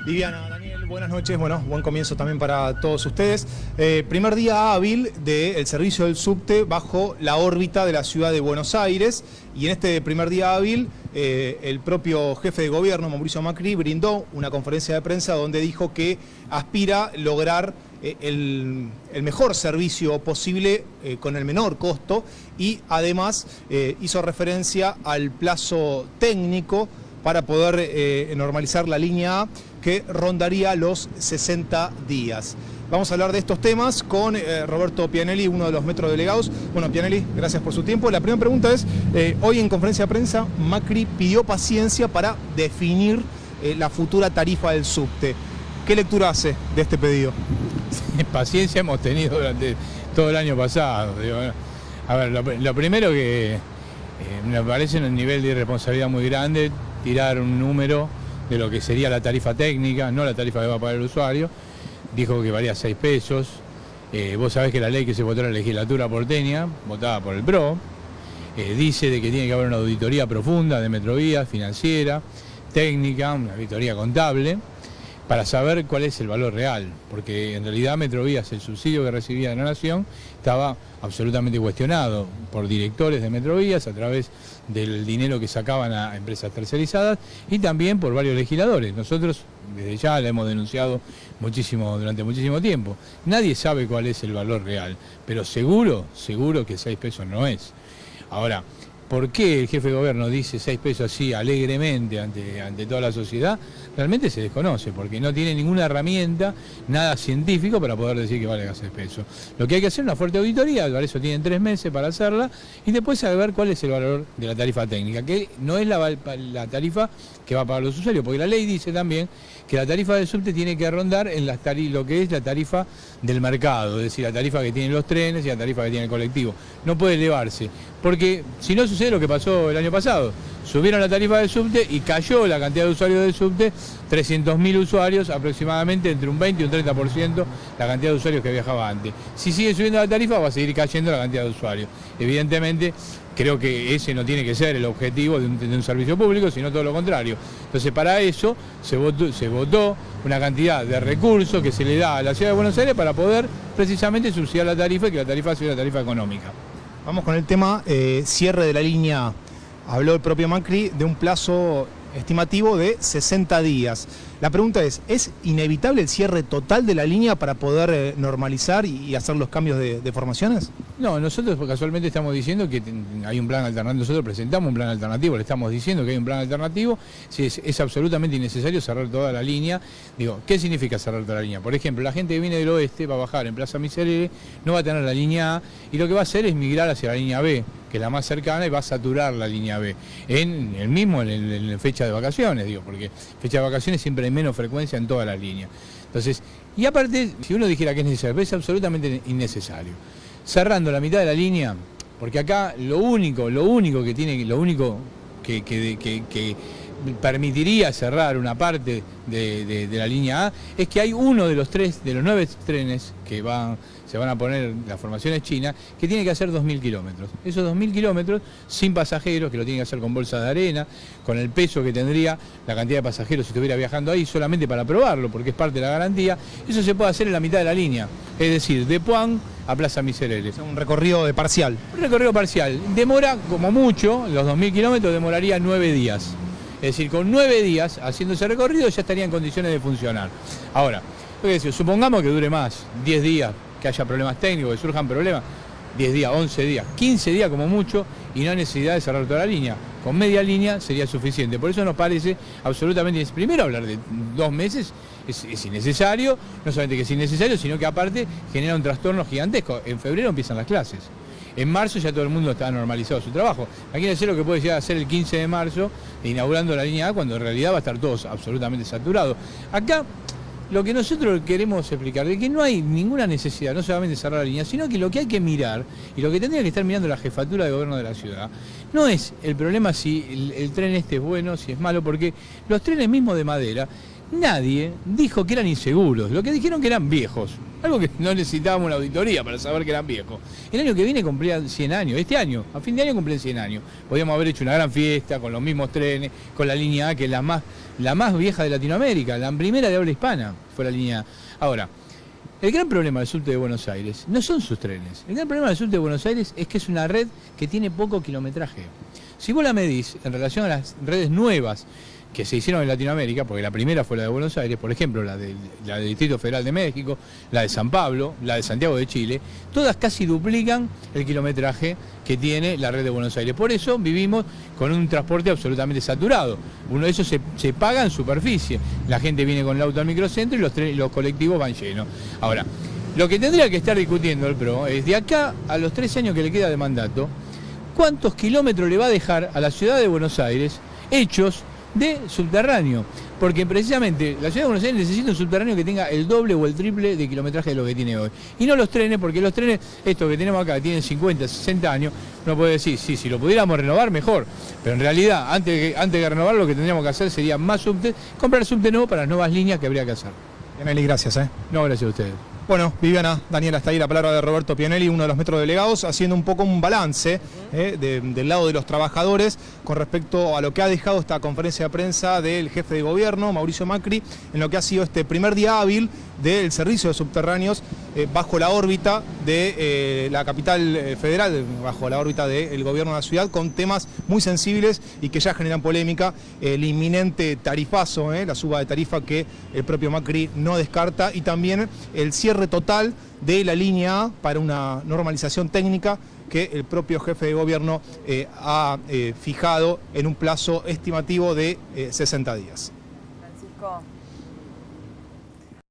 Viviana, Daniel, buenas noches. Bueno, buen comienzo también para todos ustedes. Primer día hábil del servicio del subte bajo la órbita de la ciudad de Buenos Aires. Y en este primer día hábil, el propio jefe de gobierno, Mauricio Macri, brindó una conferencia de prensa donde dijo que aspira a lograr el mejor servicio posible con el menor costo y además hizo referencia al plazo técnico para poder normalizar la línea A, que rondaría los 60 días. Vamos a hablar de estos temas con Roberto Pianelli, uno de los metrodelegados. Bueno, Pianelli, gracias por su tiempo. La primera pregunta es, hoy en conferencia de prensa, Macri pidió paciencia para definir la futura tarifa del subte. ¿Qué lectura hace de este pedido? Paciencia hemos tenido durante todo el año pasado. Digo, a ver, lo primero que me parece un nivel de irresponsabilidad muy grande, tirar un número de lo que sería la tarifa técnica, no la tarifa que va a pagar el usuario. Dijo que valía 6 pesos. Vos sabés que la ley que se votó en la legislatura porteña, votada por el PRO, dice de que tiene que haber una auditoría profunda de Metrovías, financiera, técnica, una auditoría contable, para saber cuál es el valor real, porque en realidad Metrovías, el subsidio que recibía de la Nación, estaba absolutamente cuestionado por directores de Metrovías a través del dinero que sacaban a empresas tercerizadas y también por varios legisladores. Nosotros desde ya la hemos denunciado durante muchísimo tiempo. Nadie sabe cuál es el valor real, pero seguro que 6 pesos no es. Ahora, ¿por qué el jefe de gobierno dice 6 pesos así alegremente ante toda la sociedad? Realmente se desconoce, porque no tiene ninguna herramienta, nada científico para poder decir que valga 6 pesos. Lo que hay que hacer es una fuerte auditoría, para eso tienen 3 meses para hacerla, y después saber cuál es el valor de la tarifa técnica, que no es la tarifa que va a pagar los usuarios, porque la ley dice también que la tarifa del subte tiene que rondar en lo que es la tarifa del mercado, es decir, la tarifa que tienen los trenes y la tarifa que tiene el colectivo. No puede elevarse, porque si no sucede lo que pasó el año pasado. Subieron la tarifa del subte y cayó la cantidad de usuarios del subte, 300.000 usuarios, aproximadamente entre un 20 y un 30% la cantidad de usuarios que viajaba antes. Si sigue subiendo la tarifa va a seguir cayendo la cantidad de usuarios. Evidentemente, creo que ese no tiene que ser el objetivo de un servicio público, sino todo lo contrario. Entonces, para eso se votó una cantidad de recursos que se le da a la Ciudad de Buenos Aires para poder precisamente subsidiar la tarifa y que la tarifa sea una tarifa económica. Vamos con el tema cierre de la línea A. Habló el propio Macri de un plazo estimativo de 60 días. La pregunta ¿es inevitable el cierre total de la línea para poder normalizar y hacer los cambios de formaciones? No, nosotros casualmente estamos diciendo que hay un plan alternativo, nosotros presentamos un plan alternativo, le estamos diciendo que hay un plan alternativo, si es absolutamente innecesario cerrar toda la línea. Digo, ¿qué significa cerrar toda la línea? Por ejemplo, la gente que viene del oeste va a bajar en Plaza Miserere, no va a tener la línea A y lo que va a hacer es migrar hacia la línea B, que es la más cercana, y va a saturar la línea B. En fecha de vacaciones, digo, porque fecha de vacaciones siempre hay menos frecuencia en toda la línea. Entonces, y aparte, si uno dijera que es necesario, es absolutamente innecesario. Cerrando la mitad de la línea, porque acá lo único que permitiría cerrar una parte de la línea A es que hay uno de los 9 trenes que se van a poner las formaciones chinas, que tiene que hacer 2.000 kilómetros. Esos 2.000 kilómetros sin pasajeros, que lo tiene que hacer con bolsas de arena, con el peso que tendría la cantidad de pasajeros si estuviera viajando ahí, solamente para probarlo, porque es parte de la garantía. Eso se puede hacer en la mitad de la línea, es decir, de Puan a Plaza Miserere. Un recorrido parcial. Un recorrido parcial. Demora, como mucho, los 2.000 kilómetros demoraría 9 días. Es decir, con 9 días haciendo ese recorrido ya estaría en condiciones de funcionar. Ahora, supongamos que dure más, 10 días, que haya problemas técnicos, que surjan problemas, 10 días, 11 días, 15 días como mucho, y no hay necesidad de cerrar toda la línea. Con media línea sería suficiente. Por eso nos parece absolutamente, primero hablar de 2 meses es innecesario, no solamente que es innecesario, sino que aparte genera un trastorno gigantesco. En febrero empiezan las clases. En marzo ya todo el mundo está normalizado su trabajo. Imagínense lo que puede llegar a ser el 15 de marzo, inaugurando la línea A, cuando en realidad va a estar todo absolutamente saturado. Acá, lo que nosotros queremos explicar es que no hay ninguna necesidad, no solamente cerrar la línea, sino que lo que hay que mirar, y lo que tendría que estar mirando la jefatura de gobierno de la ciudad, no es el problema si el tren este es bueno, si es malo, porque los trenes mismos de madera nadie dijo que eran inseguros, lo que dijeron que eran viejos. Algo que no necesitábamos una auditoría para saber que eran viejos. El año que viene cumplían 100 años, este año, a fin de año cumplen 100 años. Podríamos haber hecho una gran fiesta con los mismos trenes, con la línea A, que es la más vieja de Latinoamérica, la primera de habla hispana fue la línea A. Ahora, el gran problema del subte de Buenos Aires no son sus trenes. El gran problema del subte de Buenos Aires es que es una red que tiene poco kilometraje. Si vos la medís en relación a las redes nuevas que se hicieron en Latinoamérica, porque la primera fue la de Buenos Aires, por ejemplo, la del Distrito Federal de México, la de San Pablo, la de Santiago de Chile, todas casi duplican el kilometraje que tiene la red de Buenos Aires. Por eso vivimos con un transporte absolutamente saturado. Uno de esos se paga en superficie. La gente viene con el auto al microcentro y los colectivos van llenos. Ahora, lo que tendría que estar discutiendo el PRO es, de acá a los 3 años que le queda de mandato, ¿cuántos kilómetros le va a dejar a la ciudad de Buenos Aires hechos de subterráneo? Porque precisamente la ciudad de Buenos Aires necesita un subterráneo que tenga el doble o el triple de kilometraje de lo que tiene hoy. Y no los trenes, porque los trenes, estos que tenemos acá, tienen 50, 60 años, uno puede decir, sí, si lo pudiéramos renovar, mejor. Pero en realidad, antes de renovar, lo que tendríamos que hacer sería más subte, comprar subte nuevo para las nuevas líneas que habría que hacer. Pianelli, gracias. No, gracias a ustedes. Bueno, Viviana, Daniela, está ahí la palabra de Roberto Pianelli, uno de los metrodelegados, haciendo un poco un balance del lado de los trabajadores con respecto a lo que ha dejado esta conferencia de prensa del jefe de gobierno, Mauricio Macri, en lo que ha sido este primer día hábil del servicio de subterráneos bajo la órbita de la capital federal, bajo la órbita del gobierno de la ciudad, con temas muy sensibles y que ya generan polémica. El inminente tarifazo, la suba de tarifa que el propio Macri no descarta, y también el cierre total de la línea A para una normalización técnica que el propio jefe de gobierno ha fijado en un plazo estimativo de 60 días. Francisco.